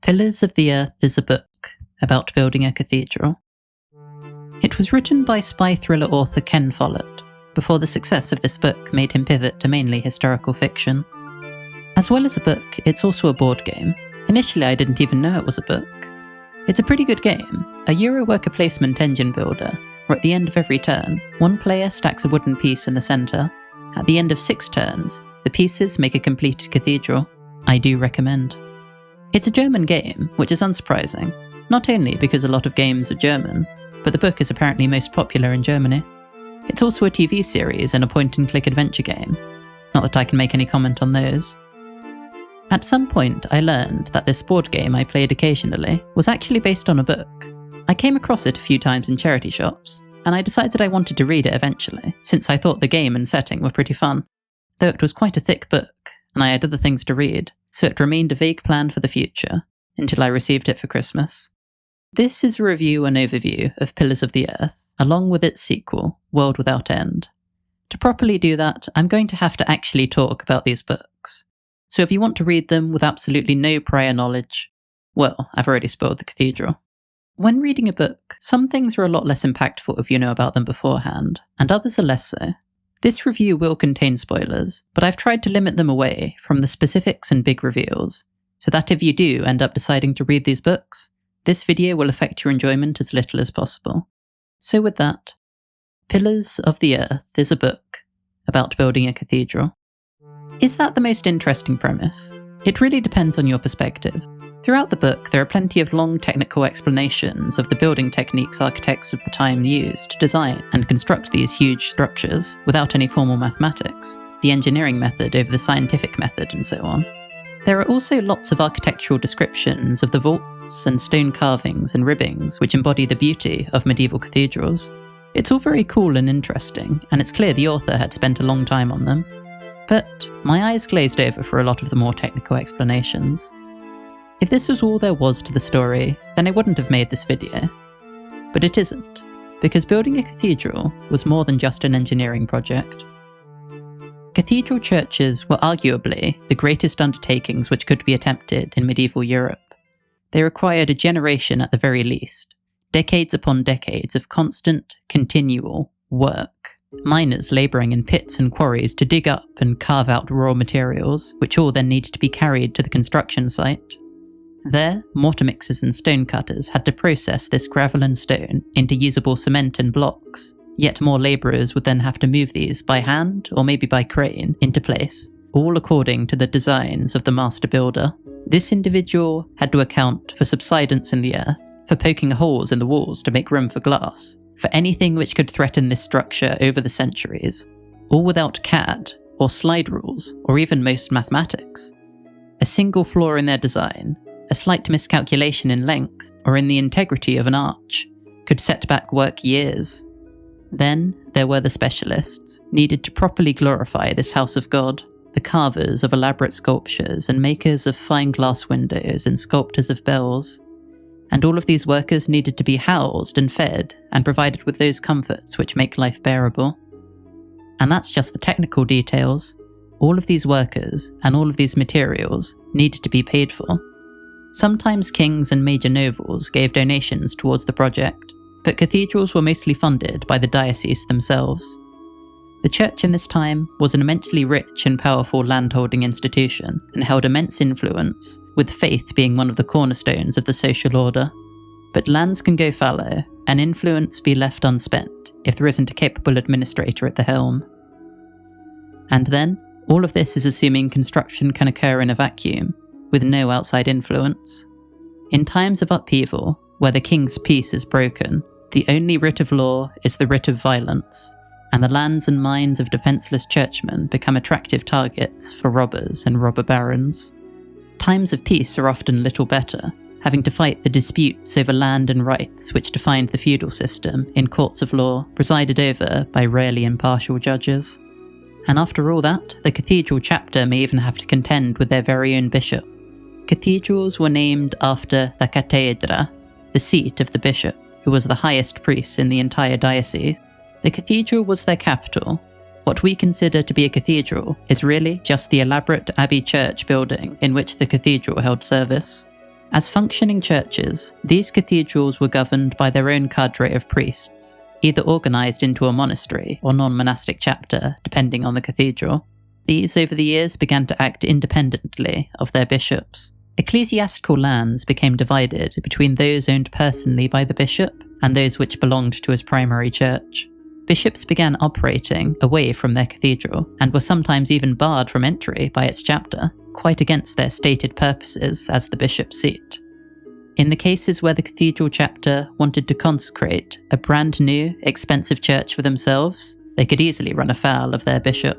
Pillars of the Earth is a book about building a cathedral. It was written by spy thriller author Ken Follett, before the success of this book made him pivot to mainly historical fiction. As well as a book, it's also a board game. Initially I didn't even know it was a book. It's a pretty good game, a Euro worker placement engine builder, where at the end of every turn, one player stacks a wooden piece in the centre. At the end of 6 turns, the pieces make a completed cathedral. I do recommend. It's a German game, which is unsurprising, not only because a lot of games are German, but the book is apparently most popular in Germany. It's also a TV series and a point-and-click adventure game. Not that I can make any comment on those. At some point, I learned that this board game I played occasionally was actually based on a book. I came across it a few times in charity shops, and I decided I wanted to read it eventually, since I thought the game and setting were pretty fun. Though it was quite a thick book, and I had other things to read, so it remained a vague plan for the future, until I received it for Christmas. This is a review and overview of Pillars of the Earth, along with its sequel, World Without End. To properly do that, I'm going to have to actually talk about these books. So if you want to read them with absolutely no prior knowledge, well, I've already spoiled the cathedral. When reading a book, some things are a lot less impactful if you know about them beforehand, and others are less so. This review will contain spoilers, but I've tried to limit them away from the specifics and big reveals, so that if you do end up deciding to read these books, this video will affect your enjoyment as little as possible. So with that, Pillars of the Earth is a book about building a cathedral. Is that the most interesting premise? It really depends on your perspective. Throughout the book, there are plenty of long technical explanations of the building techniques architects of the time used to design and construct these huge structures without any formal mathematics, the engineering method over the scientific method, and so on. There are also lots of architectural descriptions of the vaults and stone carvings and ribbings which embody the beauty of medieval cathedrals. It's all very cool and interesting, and it's clear the author had spent a long time on them. But my eyes glazed over for a lot of the more technical explanations. If this was all there was to the story, then I wouldn't have made this video. But it isn't, because building a cathedral was more than just an engineering project. Cathedral churches were arguably the greatest undertakings which could be attempted in medieval Europe. They required a generation at the very least, decades upon decades of constant, continual work. Miners labouring in pits and quarries to dig up and carve out raw materials, which all then needed to be carried to the construction site. There, mortar mixers and stone cutters had to process this gravel and stone into usable cement and blocks, yet more labourers would then have to move these by hand, or maybe by crane, into place, all according to the designs of the master builder. This individual had to account for subsidence in the earth, for poking holes in the walls to make room for glass, for anything which could threaten this structure over the centuries, all without CAD, or slide rules, or even most mathematics. A single flaw in their design, a slight miscalculation in length, or in the integrity of an arch, could set back work years. Then there were the specialists, needed to properly glorify this house of God, the carvers of elaborate sculptures and makers of fine glass windows and sculptors of bells. And all of these workers needed to be housed and fed and provided with those comforts which make life bearable. And that's just the technical details. All of these workers and all of these materials needed to be paid for. Sometimes kings and major nobles gave donations towards the project, but cathedrals were mostly funded by the diocese themselves. The church in this time was an immensely rich and powerful landholding institution and held immense influence, with faith being one of the cornerstones of the social order. But lands can go fallow, and influence be left unspent if there isn't a capable administrator at the helm. And then, all of this is assuming construction can occur in a vacuum, with no outside influence. In times of upheaval, where the king's peace is broken, the only writ of law is the writ of violence, and the lands and mines of defenceless churchmen become attractive targets for robbers and robber barons. Times of peace are often little better, having to fight the disputes over land and rights which defined the feudal system in courts of law presided over by rarely impartial judges. And after all that, the cathedral chapter may even have to contend with their very own bishop. Cathedrals were named after the Cathedral, the seat of the bishop, who was the highest priest in the entire diocese. The cathedral was their capital. What we consider to be a cathedral is really just the elaborate abbey church building in which the cathedral held service. As functioning churches, these cathedrals were governed by their own cadre of priests, either organised into a monastery or non-monastic chapter, depending on the cathedral. These, over the years, began to act independently of their bishops. Ecclesiastical lands became divided between those owned personally by the bishop and those which belonged to his primary church. Bishops began operating away from their cathedral and were sometimes even barred from entry by its chapter, quite against their stated purposes as the bishop's seat. In the cases where the cathedral chapter wanted to consecrate a brand new, expensive church for themselves, they could easily run afoul of their bishop.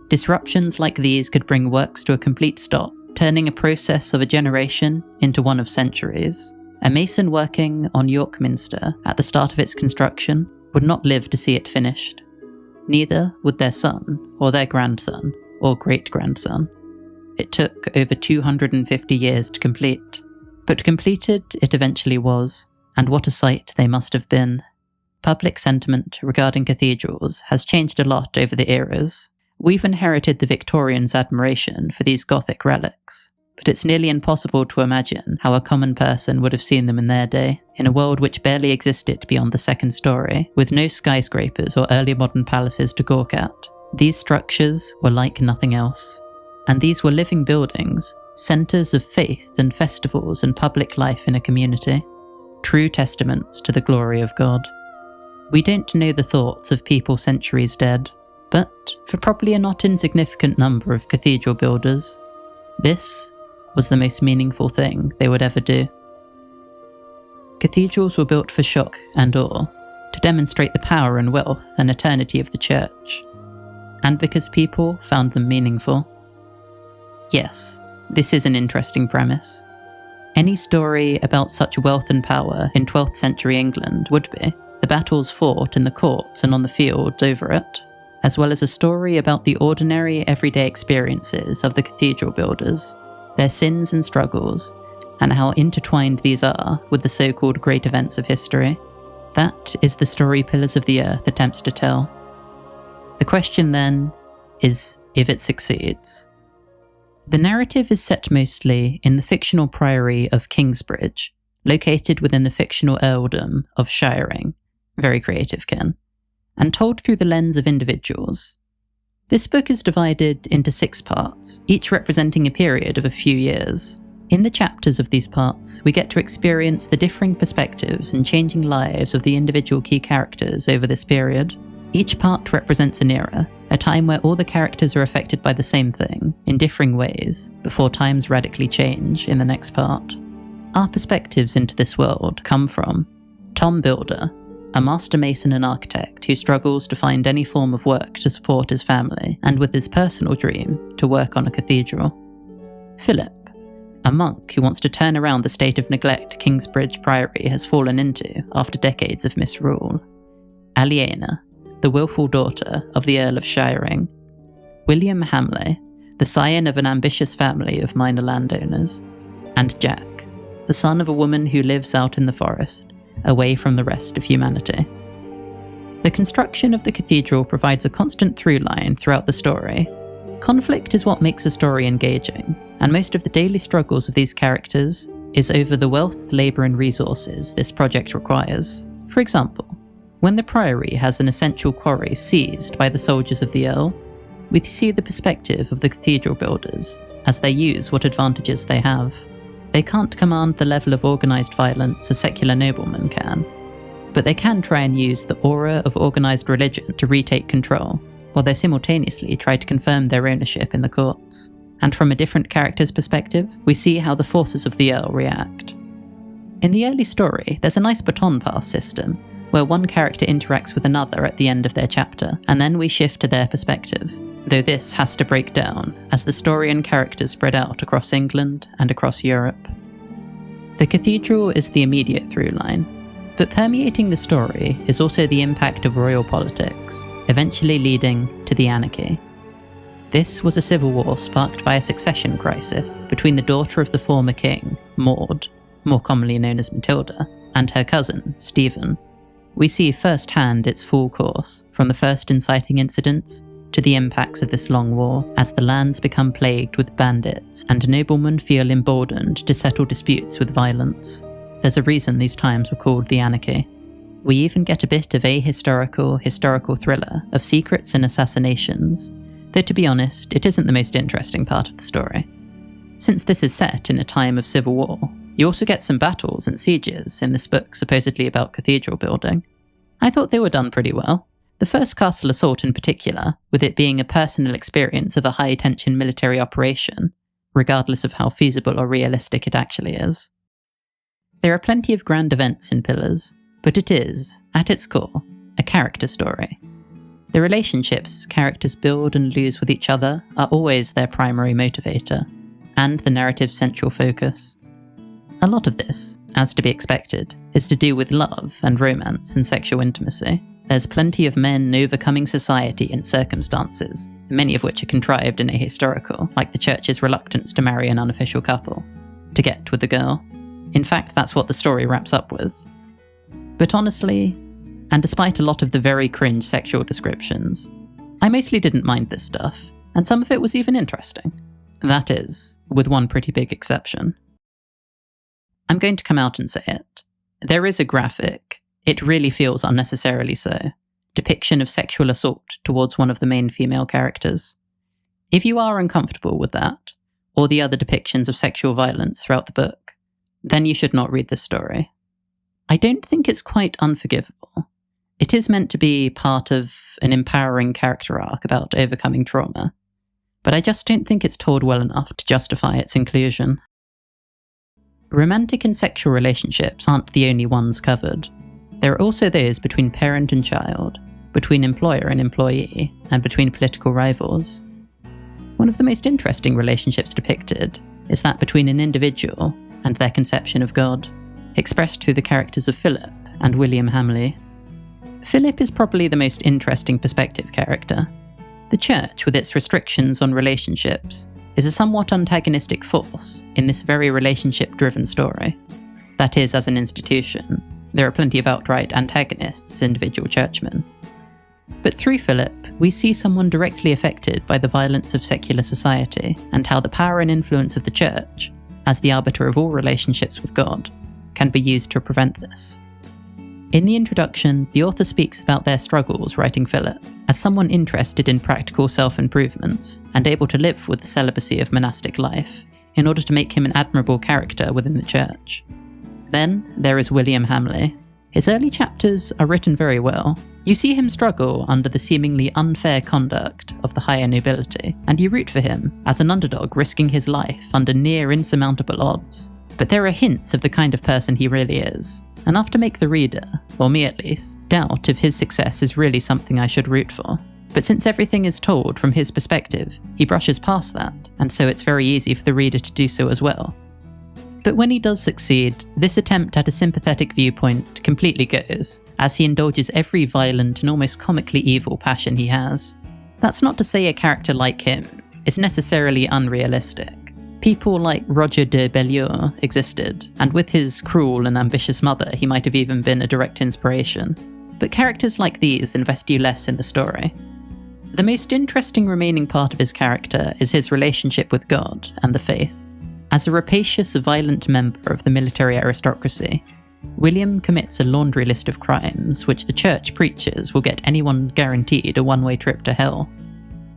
Disruptions like these could bring works to a complete stop, turning a process of a generation into one of centuries. A mason working on York Minster at the start of its construction would not live to see it finished. Neither would their son, or their grandson, or great-grandson. It took over 250 years to complete. But completed it eventually was, and what a sight they must have been. Public sentiment regarding cathedrals has changed a lot over the eras. We've inherited the Victorians' admiration for these Gothic relics, but it's nearly impossible to imagine how a common person would have seen them in their day, in a world which barely existed beyond the second story, with no skyscrapers or early modern palaces to gawk at. These structures were like nothing else, and these were living buildings, centres of faith and festivals and public life in a community, true testaments to the glory of God. We don't know the thoughts of people centuries dead, but for probably a not insignificant number of cathedral builders, this was the most meaningful thing they would ever do. Cathedrals were built for shock and awe, to demonstrate the power and wealth and eternity of the church, and because people found them meaningful. Yes, this is an interesting premise. Any story about such wealth and power in 12th century England would be the battles fought in the courts and on the fields over it, as well as a story about the ordinary everyday experiences of the cathedral builders, their sins and struggles, and how intertwined these are with the so-called great events of history. That is the story Pillars of the Earth attempts to tell. The question then is if it succeeds. The narrative is set mostly in the fictional priory of Kingsbridge, located within the fictional earldom of Shiring, very creative Ken, and told through the lens of individuals. This book is divided into 6 parts, each representing a period of a few years. In the chapters of these parts, we get to experience the differing perspectives and changing lives of the individual key characters over this period. Each part represents an era, a time where all the characters are affected by the same thing, in differing ways, before times radically change in the next part. Our perspectives into this world come from Tom Builder, a master mason and architect who struggles to find any form of work to support his family, and with his personal dream to work on a cathedral. Philip, a monk who wants to turn around the state of neglect Kingsbridge Priory has fallen into after decades of misrule. Aliena, the willful daughter of the Earl of Shiring. William Hamley, the scion of an ambitious family of minor landowners. And Jack, the son of a woman who lives out in the forest, away from the rest of humanity. The construction of the cathedral provides a constant through line throughout the story. Conflict is what makes a story engaging, and most of the daily struggles of these characters is over the wealth, labour and resources this project requires. For example, when the priory has an essential quarry seized by the soldiers of the Earl, we see the perspective of the cathedral builders as they use what advantages they have. They can't command the level of organised violence a secular nobleman can, but they can try and use the aura of organised religion to retake control, while they simultaneously try to confirm their ownership in the courts. And from a different character's perspective, we see how the forces of the Earl react. In the early story, there's a nice baton pass system, where one character interacts with another at the end of their chapter, and then we shift to their perspective, though this has to break down as the story and characters spread out across England and across Europe. The cathedral is the immediate through line, but permeating the story is also the impact of royal politics, eventually leading to the Anarchy. This was a civil war sparked by a succession crisis between the daughter of the former king, Maud, more commonly known as Matilda, and her cousin, Stephen. We see firsthand its full course, from the first inciting incidents to the impacts of this long war as the lands become plagued with bandits and noblemen feel emboldened to settle disputes with violence. There's a reason these times were called the Anarchy. We even get a bit of historical thriller of secrets and assassinations, though to be honest, it isn't the most interesting part of the story. Since this is set in a time of civil war, you also get some battles and sieges in this book supposedly about cathedral building. I thought they were done pretty well. The first castle assault in particular, with it being a personal experience of a high-tension military operation, regardless of how feasible or realistic it actually is. There are plenty of grand events in Pillars, but it is, at its core, a character story. The relationships characters build and lose with each other are always their primary motivator, and the narrative's central focus. A lot of this, as to be expected, is to do with love and romance and sexual intimacy. There's plenty of men overcoming society in circumstances, many of which are contrived and ahistorical, like the church's reluctance to marry an unofficial couple, to get with the girl. In fact, that's what the story wraps up with. But honestly, and despite a lot of the very cringe sexual descriptions, I mostly didn't mind this stuff, and some of it was even interesting. That is, with one pretty big exception. I'm going to come out and say it. There is a graphic, it really feels unnecessarily so, depiction of sexual assault towards one of the main female characters. If you are uncomfortable with that, or the other depictions of sexual violence throughout the book, then you should not read this story. I don't think it's quite unforgivable. It is meant to be part of an empowering character arc about overcoming trauma, but I just don't think it's told well enough to justify its inclusion. Romantic and sexual relationships aren't the only ones covered. There are also those between parent and child, between employer and employee, and between political rivals. One of the most interesting relationships depicted is that between an individual and their conception of God, expressed through the characters of Philip and William Hamley. Philip is probably the most interesting perspective character. The church, with its restrictions on relationships, is a somewhat antagonistic force in this very relationship-driven story. That is, as an institution, there are plenty of outright antagonists as individual churchmen. But through Philip, we see someone directly affected by the violence of secular society, and how the power and influence of the church, as the arbiter of all relationships with God, can be used to prevent this. In the introduction, the author speaks about their struggles writing Philip as someone interested in practical self-improvements and able to live with the celibacy of monastic life in order to make him an admirable character within the church. Then there is William Hamley. His early chapters are written very well. You see him struggle under the seemingly unfair conduct of the higher nobility, and you root for him as an underdog risking his life under near insurmountable odds. But there are hints of the kind of person he really is, enough to make the reader, or me at least, doubt if his success is really something I should root for. But since everything is told from his perspective, he brushes past that, and so it's very easy for the reader to do so as well. But when he does succeed, this attempt at a sympathetic viewpoint completely goes, as he indulges every violent and almost comically evil passion he has. That's not to say a character like him is necessarily unrealistic. People like Roger de Belliure existed, and with his cruel and ambitious mother, he might have even been a direct inspiration. But characters like these invest you less in the story. The most interesting remaining part of his character is his relationship with God and the faith. As a rapacious, violent member of the military aristocracy, William commits a laundry list of crimes which the church preaches will get anyone guaranteed a one-way trip to hell.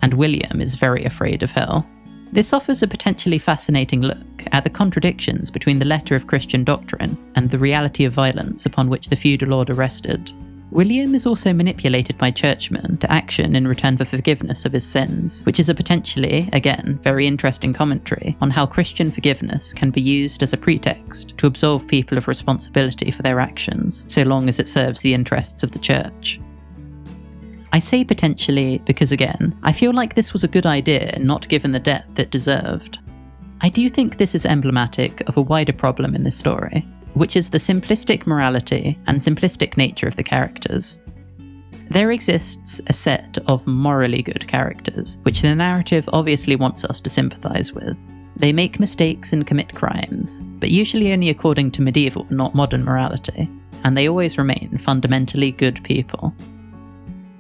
And William is very afraid of hell. This offers a potentially fascinating look at the contradictions between the letter of Christian doctrine and the reality of violence upon which the feudal order rested. William is also manipulated by churchmen to action in return for forgiveness of his sins, which is a potentially, again, very interesting commentary on how Christian forgiveness can be used as a pretext to absolve people of responsibility for their actions, so long as it serves the interests of the church. I say potentially because, again, I feel like this was a good idea not given the depth it deserved. I do think this is emblematic of a wider problem in this story, which is the simplistic morality and simplistic nature of the characters. There exists a set of morally good characters, which the narrative obviously wants us to sympathise with. They make mistakes and commit crimes, but usually only according to medieval, not modern morality, and they always remain fundamentally good people.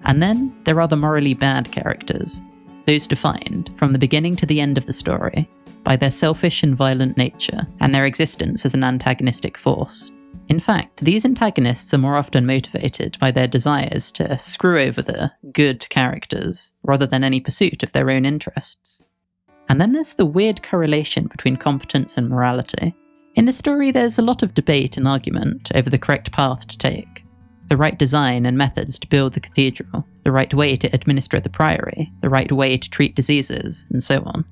And then there are the morally bad characters, those defined, from the beginning to the end of the story, by their selfish and violent nature and their existence as an antagonistic force. In fact, these antagonists are more often motivated by their desires to screw over the good characters, rather than any pursuit of their own interests. And then there's the weird correlation between competence and morality. In the story, there's a lot of debate and argument over the correct path to take, the right design and methods to build the cathedral, the right way to administer the priory, the right way to treat diseases, and so on.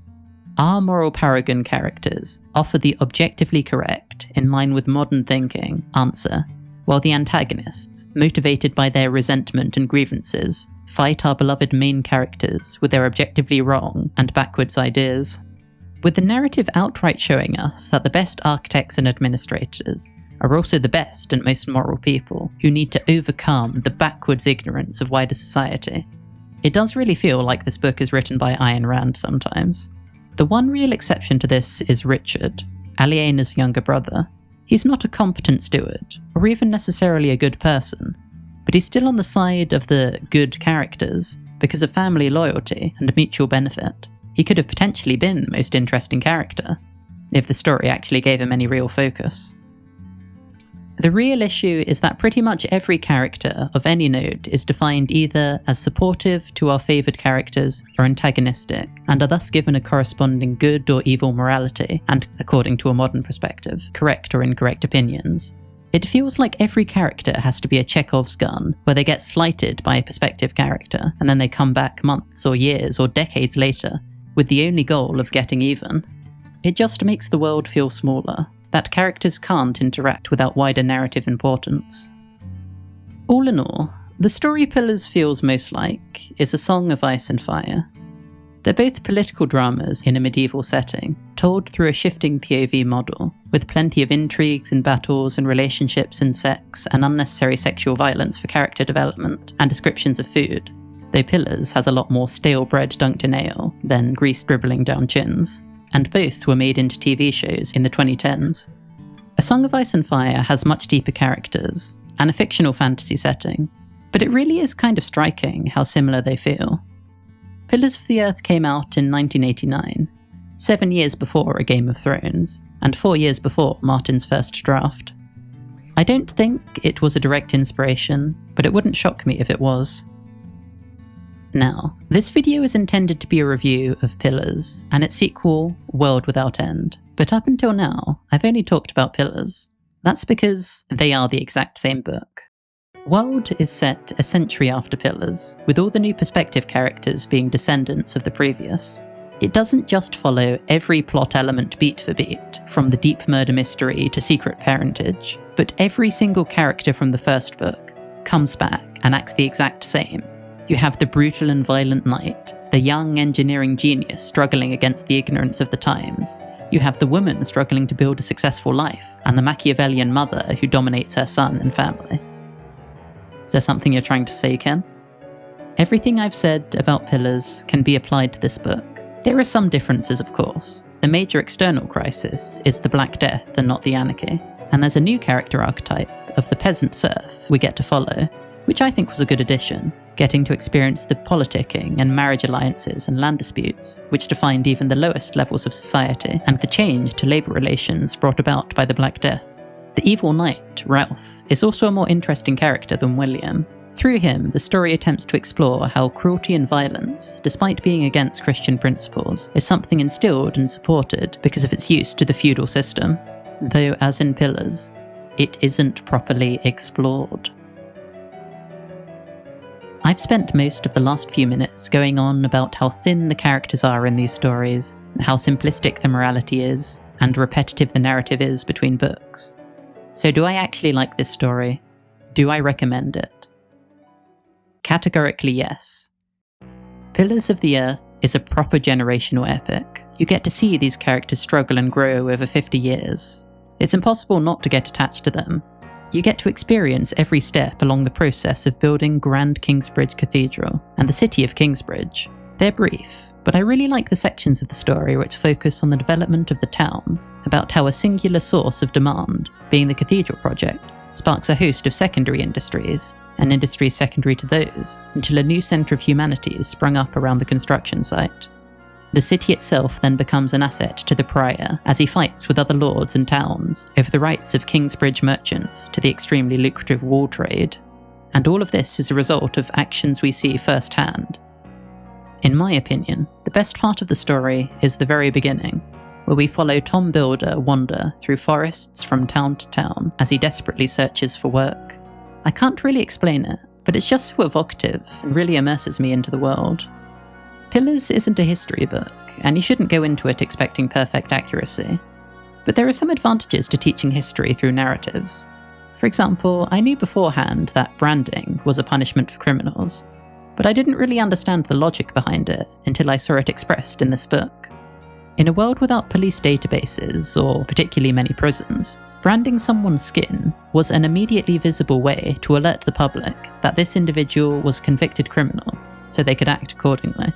Our moral paragon characters offer the objectively correct, in line with modern thinking, answer, while the antagonists, motivated by their resentment and grievances, fight our beloved main characters with their objectively wrong and backwards ideas. With the narrative outright showing us that the best architects and administrators are also the best and most moral people who need to overcome the backwards ignorance of wider society. It does really feel like this book is written by Ayn Rand sometimes. The one real exception to this is Richard, Aliena's younger brother. He's not a competent steward, or even necessarily a good person, but he's still on the side of the good characters because of family loyalty and mutual benefit. He could have potentially been the most interesting character, if the story actually gave him any real focus. The real issue is that pretty much every character of any node is defined either as supportive to our favoured characters or antagonistic, and are thus given a corresponding good or evil morality, and, according to a modern perspective, correct or incorrect opinions. It feels like every character has to be a Chekhov's gun, where they get slighted by a perspective character, and then they come back months or years or decades later, with the only goal of getting even. It just makes the world feel smaller, that characters can't interact without wider narrative importance. All in all, the story Pillars feels most like is A Song of Ice and Fire. They're both political dramas in a medieval setting, told through a shifting POV model, with plenty of intrigues and battles and relationships and sex and unnecessary sexual violence for character development, and descriptions of food, though Pillars has a lot more stale bread dunked in ale than grease dribbling down chins, and both were made into TV shows in the 2010s. A Song of Ice and Fire has much deeper characters, and a fictional fantasy setting, but it really is kind of striking how similar they feel. Pillars of the Earth came out in 1989, 7 years before A Game of Thrones, and 4 years before Martin's first draft. I don't think it was a direct inspiration, but it wouldn't shock me if it was. Now, this video is intended to be a review of Pillars, and its sequel, World Without End, but up until now, I've only talked about Pillars. That's because they are the exact same book. World is set a century after Pillars, with all the new perspective characters being descendants of the previous. It doesn't just follow every plot element beat for beat, from the deep murder mystery to secret parentage, but every single character from the first book comes back and acts the exact same. You have the brutal and violent knight, the young engineering genius struggling against the ignorance of the times. You have the woman struggling to build a successful life, and the Machiavellian mother who dominates her son and family. Is there something you're trying to say, Ken? Everything I've said about Pillars can be applied to this book. There are some differences, of course. The major external crisis is the Black Death and not the Anarchy, and there's a new character archetype of the peasant serf we get to follow, which I think was a good addition, getting to experience the politicking and marriage alliances and land disputes, which defined even the lowest levels of society, and the change to labour relations brought about by the Black Death. The evil knight, Ralph, is also a more interesting character than William. Through him, the story attempts to explore how cruelty and violence, despite being against Christian principles, is something instilled and supported because of its use to the feudal system, though as in Pillars, it isn't properly explored. I've spent most of the last few minutes going on about how thin the characters are in these stories, how simplistic the morality is, and repetitive the narrative is between books. So do I actually like this story? Do I recommend it? Categorically yes. Pillars of the Earth is a proper generational epic. You get to see these characters struggle and grow over 50 years. It's impossible not to get attached to them. You get to experience every step along the process of building Grand Kingsbridge Cathedral and the city of Kingsbridge. They're brief, but I really like the sections of the story which focus on the development of the town, about how a singular source of demand, being the cathedral project, sparks a host of secondary industries, and industries secondary to those, until a new centre of humanities sprung up around the construction site. The city itself then becomes an asset to the prior as he fights with other lords and towns over the rights of Kingsbridge merchants to the extremely lucrative wool trade. And all of this is a result of actions we see firsthand. In my opinion, the best part of the story is the very beginning, where we follow Tom Builder wander through forests from town to town as he desperately searches for work. I can't really explain it, but it's just so evocative and really immerses me into the world. Pillars isn't a history book, and you shouldn't go into it expecting perfect accuracy. But there are some advantages to teaching history through narratives. For example, I knew beforehand that branding was a punishment for criminals, but I didn't really understand the logic behind it until I saw it expressed in this book. In a world without police databases, or particularly many prisons, branding someone's skin was an immediately visible way to alert the public that this individual was a convicted criminal, so they could act accordingly.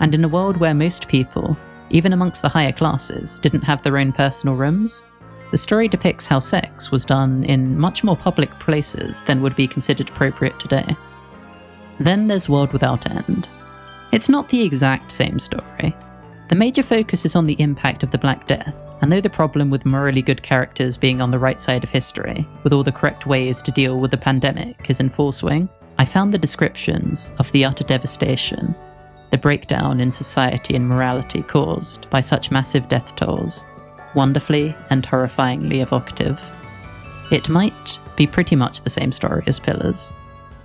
And in a world where most people, even amongst the higher classes, didn't have their own personal rooms, the story depicts how sex was done in much more public places than would be considered appropriate today. Then there's World Without End. It's not the exact same story. The major focus is on the impact of the Black Death, and though the problem with morally good characters being on the right side of history, with all the correct ways to deal with the pandemic, is in full swing, I found the descriptions of the utter devastation, the breakdown in society and morality caused by such massive death tolls, wonderfully and horrifyingly evocative. It might be pretty much the same story as Pillars,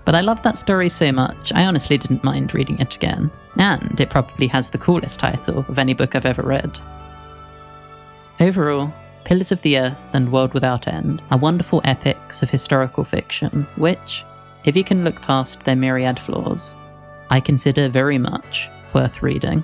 but I love that story so much I honestly didn't mind reading it again, and it probably has the coolest title of any book I've ever read. Overall, Pillars of the Earth and World Without End are wonderful epics of historical fiction which, if you can look past their myriad flaws, I consider very much worth reading.